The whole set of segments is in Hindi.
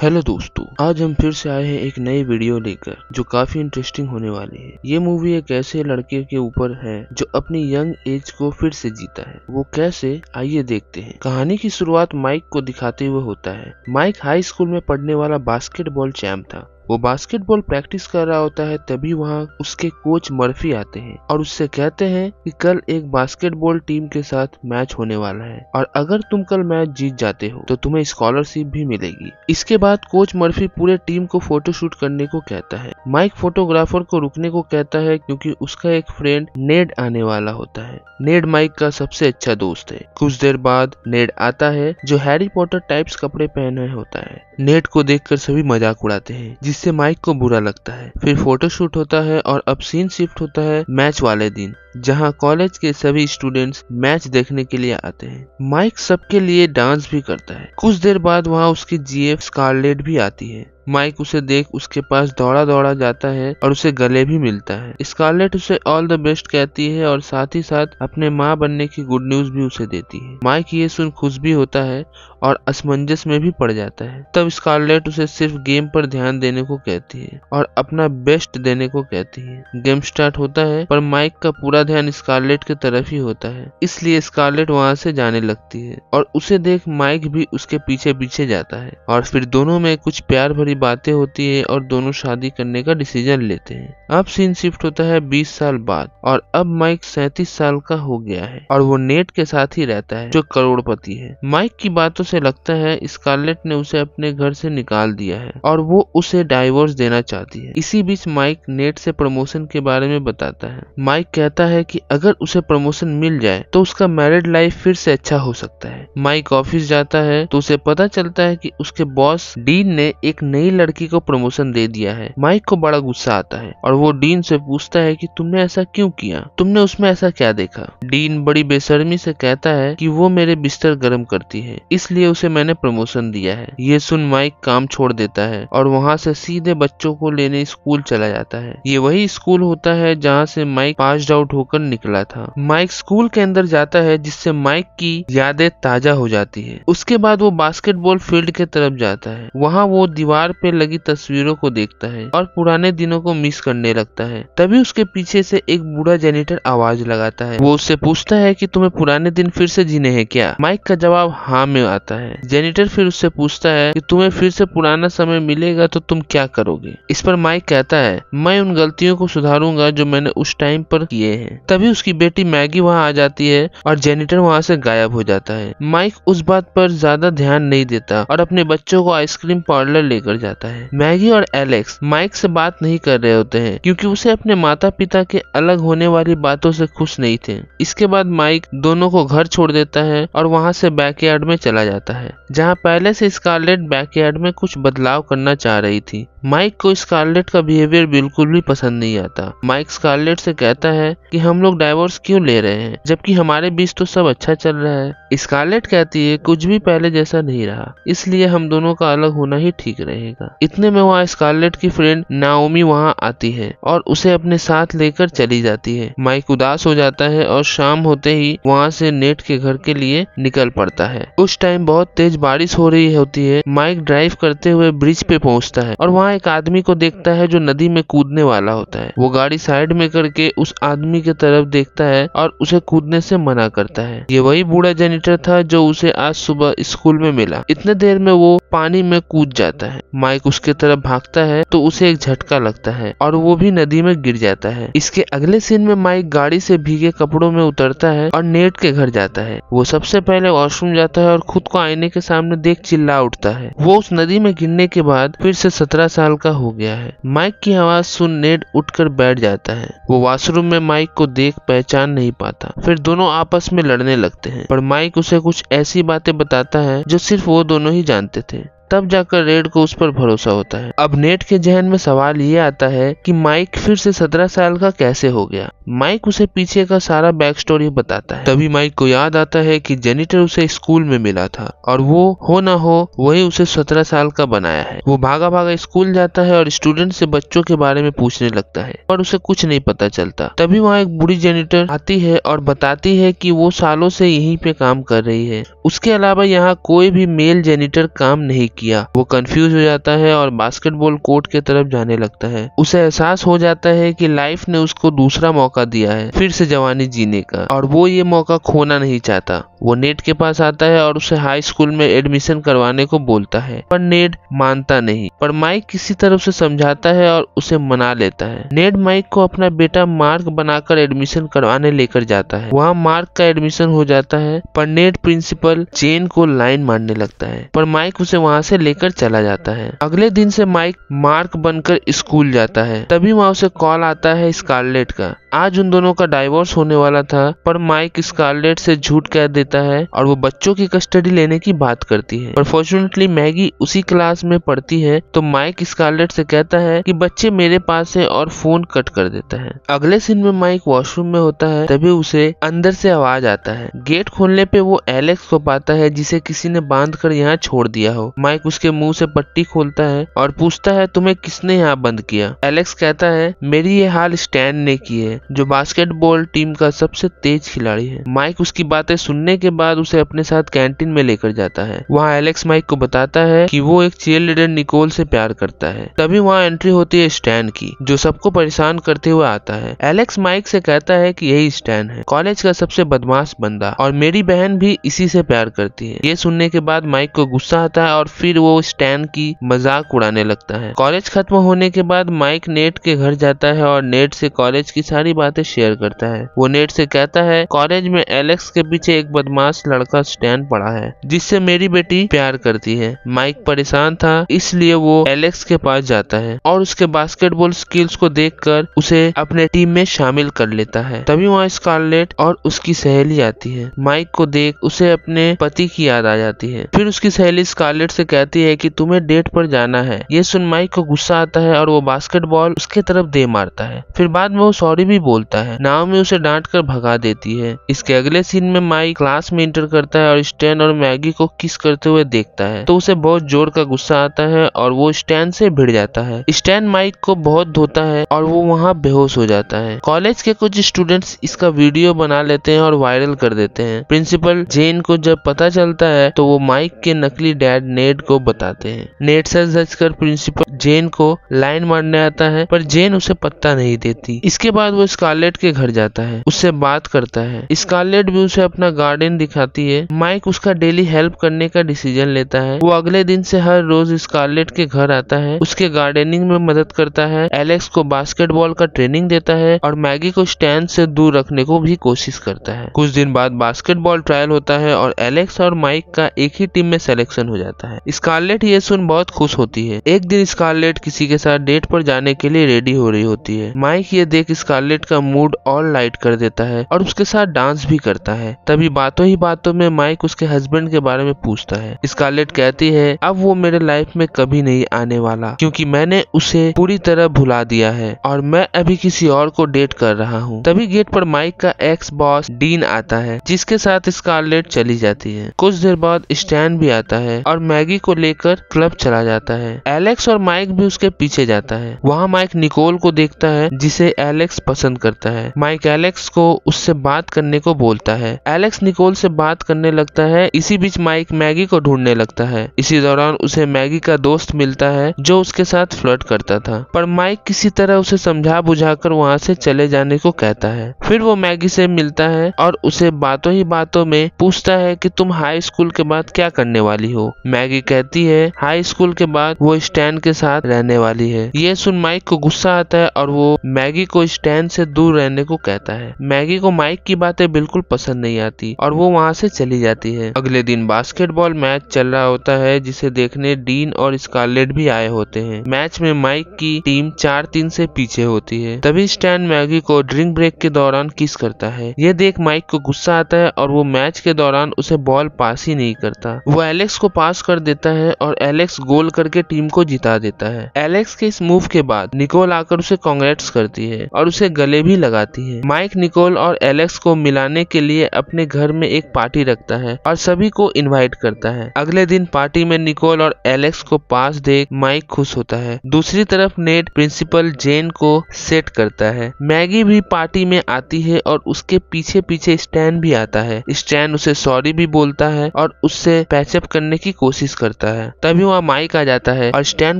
हेलो दोस्तों, आज हम फिर से आए हैं एक नई वीडियो लेकर जो काफी इंटरेस्टिंग होने वाली है। ये मूवी एक ऐसे लड़के के ऊपर है जो अपनी यंग एज को फिर से जीता है। वो कैसे, आइए देखते हैं। कहानी की शुरुआत माइक को दिखाते हुए होता है। माइक हाई स्कूल में पढ़ने वाला बास्केटबॉल चैंप था। वो बास्केटबॉल प्रैक्टिस कर रहा होता है, तभी वहाँ उसके कोच मर्फी आते हैं और उससे कहते हैं कि कल एक बास्केटबॉल टीम के साथ मैच होने वाला है और अगर तुम कल मैच जीत जाते हो तो तुम्हें स्कॉलरशिप भी मिलेगी। इसके बाद कोच मर्फी पूरे टीम को फोटोशूट करने को कहता है। माइक फोटोग्राफर को रुकने को कहता है क्योंकि उसका एक फ्रेंड नेड आने वाला होता है। नेड माइक का सबसे अच्छा दोस्त है। कुछ देर बाद नेड आता है जो हैरी पॉटर टाइप्स कपड़े पहने होता है। नेड को देखकर सभी मजाक उड़ाते हैं जिससे माइक को बुरा लगता है। फिर फोटोशूट होता है और अब सीन शिफ्ट होता है मैच वाले दिन, जहां कॉलेज के सभी स्टूडेंट्स मैच देखने के लिए आते हैं। माइक सबके लिए डांस भी करता है। कुछ देर बाद वहां उसकी जीएफ स्कारलेट भी आती है। माइक उसे देख उसके पास दौड़ा दौड़ा जाता है और उसे गले भी मिलता है। स्कारलेट उसे ऑल द बेस्ट कहती है और साथ ही साथ अपने माँ बनने की गुड न्यूज भी उसे देती है। माइक ये सुन खुश भी होता है और असमंजस में भी पड़ जाता है। तब स्कारलेट उसे सिर्फ गेम पर ध्यान देने को कहती है और अपना बेस्ट देने को कहती है। गेम स्टार्ट होता है पर माइक का पूरा ध्यान स्कारलेट की तरफ ही होता है, इसलिए स्कारलेट वहाँ से जाने लगती है और उसे देख माइक भी उसके पीछे पीछे जाता है और फिर दोनों में कुछ प्यार भरी बातें होती है और दोनों शादी करने का डिसीजन लेते हैं। अब सीन शिफ्ट होता है 20 साल बाद और अब माइक 37 साल का हो गया है और वो नेट के साथ ही रहता है जो करोड़पति है। माइक की बातों से लगता है स्कारलेट ने उसे अपने घर से निकाल दिया है और वो उसे डाइवोर्स देना चाहती है। इसी बीच माइक नेट से प्रमोशन के बारे में बताता है। माइक कहता है कि अगर उसे प्रमोशन मिल जाए तो उसका मैरिड लाइफ फिर से अच्छा हो सकता है। माइक ऑफिस जाता है तो उसे पता चलता है कि उसके बॉस डीन ने एक नई लड़की को प्रमोशन दे दिया है। माइक को बड़ा गुस्सा आता है और वो डीन से पूछता है कि तुमने ऐसा क्यों किया, तुमने उसमें ऐसा क्या देखा। डीन बड़ी बेशर्मी से कहता है कि वो मेरे बिस्तर गर्म करती है, इसलिए उसे मैंने प्रमोशन दिया है। ये सुन माइक काम छोड़ देता है और वहाँ से सीधे बच्चों को लेने स्कूल चला जाता है। ये वही स्कूल होता है जहाँ से माइक पास्ड आउट होकर निकला था। माइक स्कूल के अंदर जाता है जिससे माइक की यादें ताजा हो जाती है। उसके बाद वो बास्केटबॉल फील्ड के तरफ जाता है। वहाँ वो दीवार पे लगी तस्वीरों को देखता है और पुराने दिनों को मिस करने लगता है। तभी उसके पीछे से एक बूढ़ा जेनिटर आवाज लगाता है। वो उससे पूछता है कि तुम्हें पुराने दिन फिर से जीने हैं क्या। माइक का जवाब हाँ में आता है। जेनिटर फिर उससे पूछता है कि तुम्हें फिर से पुराना समय मिलेगा तो तुम क्या करोगे। इस पर माइक कहता है मैं उन गलतियों को सुधारूंगा जो मैंने उस टाइम पर किए हैं। तभी उसकी बेटी मैगी वहाँ आ जाती है और जेनिटर वहाँ से गायब हो जाता है। माइक उस बात पर ज्यादा ध्यान नहीं देता और अपने बच्चों को आइसक्रीम पार्लर लेकर जाता है। मैगी और एलेक्स माइक से बात नहीं कर रहे होते हैं क्योंकि उसे अपने माता पिता के अलग होने वाली बातों से खुश नहीं थे। इसके बाद माइक दोनों को घर छोड़ देता है और वहां से बैकयार्ड में चला जाता है, जहां पहले से स्कारलेट बैकयार्ड में कुछ बदलाव करना चाह रही थी। माइक को स्कारलेट का बिहेवियर बिल्कुल भी पसंद नहीं आता। माइक स्कारलेट से कहता है कि हम लोग डाइवोर्स क्यों ले रहे हैं जबकि हमारे बीच तो सब अच्छा चल रहा है। स्कारलेट कहती है कुछ भी पहले जैसा नहीं रहा, इसलिए हम दोनों का अलग होना ही ठीक रहेगा। इतने में वहाँ स्कारलेट की फ्रेंड नाओमी वहाँ आती है और उसे अपने साथ लेकर चली जाती है। माइक उदास हो जाता है और शाम होते ही वहाँ से नेट के घर के लिए निकल पड़ता है। उस टाइम बहुत तेज बारिश हो रही होती है। माइक ड्राइव करते हुए ब्रिज पे पहुँचता है और वहाँ एक आदमी को देखता है जो नदी में कूदने वाला होता है। वो गाड़ी साइड में करके उस आदमी की तरफ देखता है और उसे कूदने से मना करता है। ये वही बूढ़ा जेनिटर था जो उसे आज सुबह स्कूल में मिला। इतने देर में वो पानी में कूद जाता है। माइक उसके तरफ भागता है तो उसे एक झटका लगता है और वो भी नदी में गिर जाता है। इसके अगले सीन में माइक गाड़ी से भीगे कपड़ों में उतरता है और नेट के घर जाता है। वो सबसे पहले वॉशरूम जाता है और खुद को आईने के सामने देख चिल्ला उठता है। वो उस नदी में गिरने के बाद फिर से 17 साल का हो गया है। माइक की आवाज सुन नेट उठकर बैठ जाता है। वो वॉशरूम में माइक को देख पहचान नहीं पाता। फिर दोनों आपस में लड़ने लगते हैं पर माइक उसे कुछ ऐसी बातें बताता है जो सिर्फ वो दोनों ही जानते थे। तब जाकर रेड को उस पर भरोसा होता है। अब नेट के जहन में सवाल ये आता है कि माइक फिर से 17 साल का कैसे हो गया। माइक उसे पीछे का सारा बैक स्टोरी बताता है। तभी माइक को याद आता है कि जेनिटर उसे स्कूल में मिला था और वो हो ना हो वही उसे 17 साल का बनाया है। वो भागा भागा स्कूल जाता है और स्टूडेंट से बच्चों के बारे में पूछने लगता है पर उसे कुछ नहीं पता चलता। तभी वहाँ एक बूढ़ी जेनिटर आती है और बताती है कि वो सालों से यहीं पे काम कर रही है। उसके अलावा यहाँ कोई भी मेल जेनिटर काम नहीं किया। वो कंफ्यूज हो जाता है और बास्केटबॉल कोर्ट के तरफ जाने लगता है। उसे एहसास हो जाता है कि लाइफ ने उसको दूसरा मौका दिया है फिर से जवानी जीने का, और वो ये मौका खोना नहीं चाहता। वो नेड के पास आता है और उसे हाई स्कूल में एडमिशन करवाने को बोलता है, पर नेड मानता नहीं। पर माइक किसी तरह उसे समझाता है और उसे मना लेता है। नेड माइक को अपना बेटा मार्क बनाकर एडमिशन करवाने लेकर जाता है। वहाँ मार्क का एडमिशन हो जाता है, पर नेड प्रिंसिपल जेन को लाइन मारने लगता है, पर माइक उसे वहाँ से लेकर चला जाता है। अगले दिन से माइक मार्क बनकर स्कूल जाता है। तभी वहाँ उसे कॉल आता है स्कारलेट का। आज उन दोनों का डाइवोर्स होने वाला था, पर माइक स्कारलेट से झूठ कह देता है और वो बच्चों की कस्टडी लेने की बात करती है। पर फॉर्चुनेटली मैगी उसी क्लास में पढ़ती है, तो माइक स्कारलेट से कहता है कि बच्चे मेरे पास है और फोन कट कर देता है। अगले सीन में माइक वॉशरूम में होता है, तभी उसे अंदर से आवाज आता है। गेट खोलने पे वो एलेक्स को पाता है, जिसे किसी ने बांध कर यहाँ छोड़ दिया हो। माइक उसके मुंह से पट्टी खोलता है और पूछता है तुम्हें किसने यहाँ बंद किया। एलेक्स कहता है मेरी ये हाल स्टैन ने की है, जो बास्केटबॉल टीम का सबसे तेज खिलाड़ी है। माइक उसकी बातें सुनने के बाद उसे अपने साथ कैंटीन में लेकर जाता है। वहाँ एलेक्स माइक को बताता है कि वो एक चीयरलीडर निकोल से प्यार करता है। तभी वहाँ एंट्री होती है स्टैन की, जो सबको परेशान करते हुए आता है। एलेक्स माइक से कहता है कि यही स्टैन है, कॉलेज का सबसे बदमाश बंदा, और मेरी बहन भी इसी से प्यार करती है। ये सुनने के बाद माइक को गुस्सा आता है और फिर वो स्टैन की मजाक उड़ाने लगता है। कॉलेज खत्म होने के बाद माइक नेट के घर जाता है और नेट से कॉलेज की सारी बातें शेयर करता है। वो नेट से कहता है कॉलेज में एलेक्स के पीछे एक बदमाश लड़का स्टैन पड़ा है, जिससे मेरी बेटी प्यार करती है। माइक परेशान था, इसलिए वो एलेक्स के पास जाता है और उसके बास्केटबॉल स्किल्स को देखकर उसे अपने टीम में शामिल कर लेता है। तभी वहाँ स्कारलेट और उसकी सहेली आती है। माइक को देख उसे अपने पति की याद आ जाती है। फिर उसकी सहेली स्कारलेट से कहती है कि तुम्हें डेट पर जाना है। ये सुन माइक को गुस्सा आता है और वो बास्केटबॉल उसके तरफ दे मारता है। फिर बाद में वो सॉरी भी बोलता है। नाओमी उसे डांट कर भगा देती है। इसके अगले सीन में माइक क्लास में इंटर करता है और स्टैन और मैगी को किस करते हुए देखता है, तो उसे बहुत जोर का गुस्सा आता है और वो स्टैन से भिड़ जाता है। स्टैन माइक को बहुत धोता है और वो वहाँ बेहोश हो जाता है। कॉलेज के कुछ स्टूडेंट्स इसका वीडियो बना लेते हैं और वायरल कर देते हैं। प्रिंसिपल जेन को जब पता चलता है तो वो माइक के नकली डैड नेड को बताते हैं। नेड सच कर प्रिंसिपल जेन को लाइन मारने आता है, पर जेन उसे पत्ता नहीं देती। इसके बाद वो स्कारलेट के घर जाता है, उससे बात करता है। स्कारलेट भी उसे अपना गार्डन दिखाती है। माइक उसका डेली हेल्प करने का डिसीजन लेता है। वो अगले दिन से हर रोज स्कारलेट के घर आता है, उसके गार्डनिंग में मदद करता है, एलेक्स को बास्केटबॉल का ट्रेनिंग देता है और मैगी को स्टैन से दूर रखने को भी कोशिश करता है। कुछ दिन बाद बास्केटबॉल ट्रायल होता है और एलेक्स और माइक का एक ही टीम में सिलेक्शन हो जाता है। स्कारलेट ये सुन बहुत खुश होती है। एक दिन स्कारलेट किसी के साथ डेट पर जाने के लिए रेडी हो रही होती है। माइक ये देख स्कारलेट का मूड और लाइट कर देता है और उसके साथ डांस भी करता है। तभी बातों ही बातों में माइक उसके हस्बैंड के बारे में पूछता है। स्कारलेट कहती है अब वो मेरे लाइफ में कभी नहीं आने वाला, क्योंकि मैंने उसे पूरी तरह भुला दिया है और मैं अभी किसी और को डेट कर रहा हूँ। तभी गेट पर माइक का एक्स बॉस डीन आता है, जिसके साथ स्कारलेट चली जाती है। कुछ देर बाद स्टैन भी आता है और मैगी को लेकर क्लब चला जाता है। एलेक्स और माइक भी उसके पीछे जाता है। वहाँ माइक निकोल को देखता है, जिसे एलेक्स पसंद करता है। माइक एलेक्स को उससे बात करने को बोलता है। एलेक्स निकोल से बात करने लगता है। इसी बीच माइक मैगी को ढूंढने लगता है। इसी दौरान उसे मैगी का दोस्त मिलता है, जो उसके साथ फ्लर्ट करता था, पर माइक किसी तरह उसे समझा बुझाकर वहाँ से चले जाने को कहता है। फिर वो मैगी से मिलता है और उसे बातों ही बातों में पूछता है कि तुम हाई स्कूल के बाद क्या करने वाली हो। मैगी कहती है हाई स्कूल के बाद वो स्टैन के साथ रहने वाली है। ये सुन माइक को गुस्सा आता है और वो मैगी को स्टैन से दूर रहने को कहता है। मैगी को माइक की बातें बिल्कुल पसंद नहीं आती और वो वहाँ से चली जाती है। अगले दिन बास्केटबॉल मैच चल रहा होता है, जिसे देखने डीन और स्कारलेट भी आए होते हैं। मैच में माइक की टीम 4-3 से पीछे होती है। तभी स्टैन मैगी को ड्रिंक ब्रेक के दौरान किस करता है। ये देख माइक को गुस्सा आता है और वो मैच के दौरान उसे बॉल पास ही नहीं करता। वो एलेक्स को पास कर देता है और एलेक्स गोल करके टीम को जिता देता है। एलेक्स के इस मूव के बाद निकोल आकर उसे कांग्रेट्स करती है और उसे गले भी लगाती है। माइक निकोल और एलेक्स को मिलाने के लिए अपने घर में एक पार्टी रखता है और सभी को इनवाइट करता है। अगले दिन पार्टी में निकोल और एलेक्स को पास देख माइक खुश होता है। दूसरी तरफ नेड प्रिंसिपल जेन को सेट करता है। मैगी भी पार्टी में आती है और उसके पीछे पीछे स्टैन भी आता है। स्टैन उसे सॉरी भी बोलता है और उससे पैचअप करने की कोशिश करता है। तभी वहाँ माइक आ जाता है और स्टैन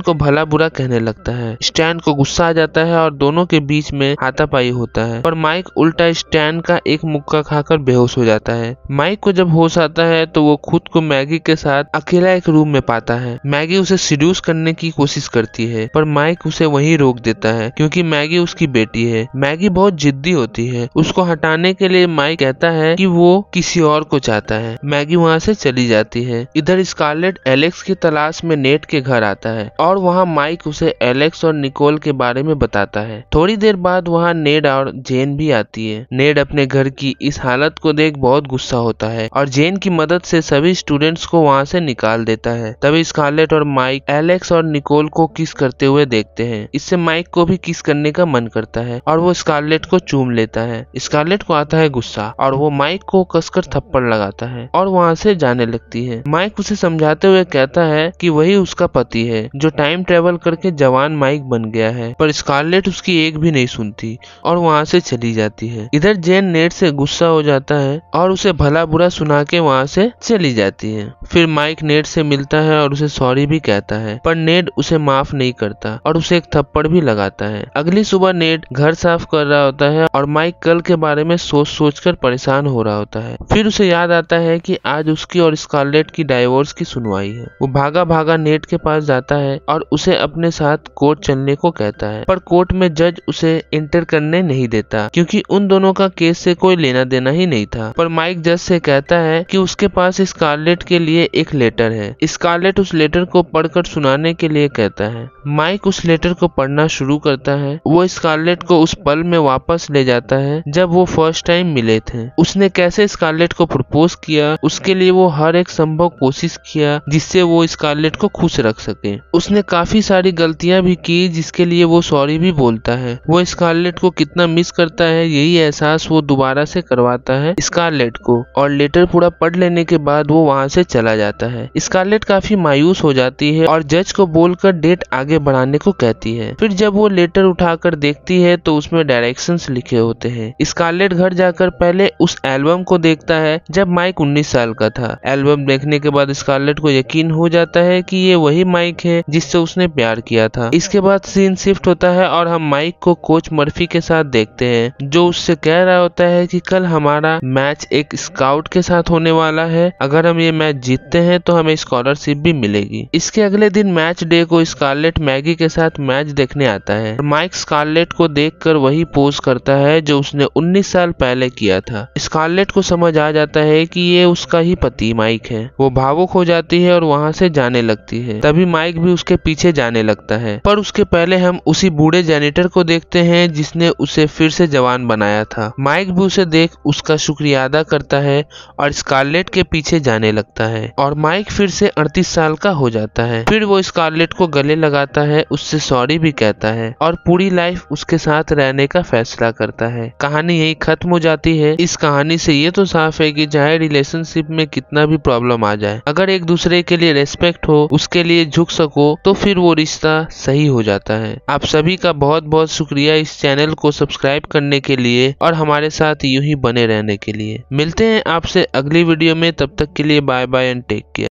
को भला बुरा कहने लगता है। स्टैन को गुस्सा आ जाता है और दोनों के बीच में हाथापाई होता है, पर माइक उल्टा स्टैन का एक मुक्का खाकर बेहोश हो जाता है। माइक को जब होश आता है तो वो खुद को मैगी के साथ अकेला एक रूम में पाता है। मैगी उसे सीड्यूस करने की कोशिश करती है, पर माइक उसे वहीं रोक देता है क्योंकि मैगी उसकी बेटी है। मैगी बहुत जिद्दी होती है। उसको हटाने के लिए माइक कहता है कि वो किसी और को चाहता है। मैगी वहाँ से चली जाती है। इधर स्कारलेट एलेक्स की तलाश में नेट के घर आता है और वहाँ माइक उसे एलेक्स और निकोल के बारे में बताता है। थोड़ी देर बाद वहाँ नेड और जेन भी आती है। नेड अपने घर की इस हालत को देख बहुत गुस्सा होता है और जेन की मदद से सभी स्टूडेंट्स को वहाँ से निकाल देता है। तभी स्कारलेट और माइक एलेक्स और निकोल को किस करते हुए देखते हैं। इससे माइक को भी किस करने का मन करता है और वो स्कारलेट को चूम लेता है। स्कारलेट को आता है गुस्सा और वो माइक को कसकर थप्पड़ लगाता है और वहाँ से जाने लगती है। माइक उसे समझाते हुए कहता है कि वही उसका पति है जो टाइम ट्रेवल करके जवान माइक बन गया है, पर स्कारलेट उसकी एक भी नहीं सुनती और वहाँ से चली जाती है। इधर जेन नेड से गुस्सा हो जाता है और उसे भला बुरा सुना के वहाँ से चली जाती है। फिर माइक नेड से मिलता है और उसे सॉरी भी कहता है, पर नेड उसे माफ नहीं करता और उसे एक थप्पड़ भी लगाता है। अगली सुबह नेड घर साफ कर रहा होता है और माइक कल के बारे में सोच कर परेशान हो रहा होता है। फिर उसे याद आता है कि आज उसकी और स्कारलेट की डाइवोर्स की सुनवाई है। वो भागा भागा नेड के पास जाता है और उसे अपने साथ कोर्ट चलने को कहता है, पर कोर्ट में जज उसे इंटर करने नहीं देता क्योंकि उन दोनों का केस से कोई लेना देना ही नहीं था। पर माइक जज से कहता है कि उसके पास स्कारलेट के लिए एक लेटर है। स्कारलेट उस लेटर को पढ़कर सुनाने के लिए कहता है। माइक उस लेटर को पढ़ना शुरू करता है। वो स्कारलेट को उस पल में वापस ले जाता है जब वो फर्स्ट टाइम मिले थे। उसने कैसे स्कारलेट को प्रपोज किया, उसके लिए वो हर एक संभव कोशिश किया जिससे वो स्कारलेट को खुश रख सके। उसने काफी सारी गलतियां भी की जिसके लिए वो सॉरी भी बोलता है। वो स्कारलेट को कितना मिस करता है यही एहसास वो दोबारा से करवाता है स्कारलेट को, और लेटर पूरा पढ़ लेने के बाद वो वहाँ से चला जाता है। स्कारलेट काफी मायूस हो जाती है और जज को बोलकर डेट आगे बढ़ाने को कहती है। फिर जब वो लेटर उठाकर देखती है तो उसमें डायरेक्शंस लिखे होते हैं। स्कारलेट घर जाकर पहले उस एल्बम को देखता है जब माइक 19 साल का था। एल्बम देखने के बाद स्कारलेट को यकीन हो जाता है कि ये वही माइक है जिससे उसने प्यार किया था। इसके बाद सीन शिफ्ट होता है और हम माइक को कोच मर्फी के साथ देखते हैं जो उससे कह रहा होता है कि कल हमारा मैच एक स्काउट के साथ होने वाला है। अगर हम ये मैच जीतते हैं तो हमें स्कॉलरशिप भी मिलेगी। इसके अगले दिन मैच डे को स्कारलेट मैगी के साथ मैच देखने आता है। माइक स्कारलेट को देखकर वही पोज करता है जो उसने 19 साल पहले किया था। स्कारलेट को समझ आ जाता है कि ये उसका ही पति माइक है। वो भावुक हो जाती है और वहाँ से जाने लगती है। तभी माइक भी उसके पीछे जाने लगता है, पर उसके पहले हम उसी बूढ़े जेनिटर को देखते हैं जिसने उसे फिर से जवान बनाया था। माइक भी उसे देख उसका शुक्रिया अदा करता है और स्कारलेट के पीछे जाने लगता है और माइक फिर से 38 साल का हो जाता है। फिर वो स्कारलेट को गले लगाता है, उससे सॉरी भी कहता है और पूरी लाइफ उसके साथ रहने का फैसला करता है। कहानी यही खत्म हो जाती है। इस कहानी से ये तो साफ है कि चाहे रिलेशनशिप में कितना भी प्रॉब्लम आ जाए, अगर एक दूसरे के लिए रेस्पेक्ट हो, उसके लिए झुक सको, तो फिर वो रिश्ता सही हो जाता है। आप सभी का बहुत बहुत शुक्रिया इस चैनल को सब्सक्राइब करने के लिए और हमारे साथ यूं ही बने रहने के लिए। मिलते हैं आपसे अगली वीडियो में, तब तक के लिए bye bye and take care.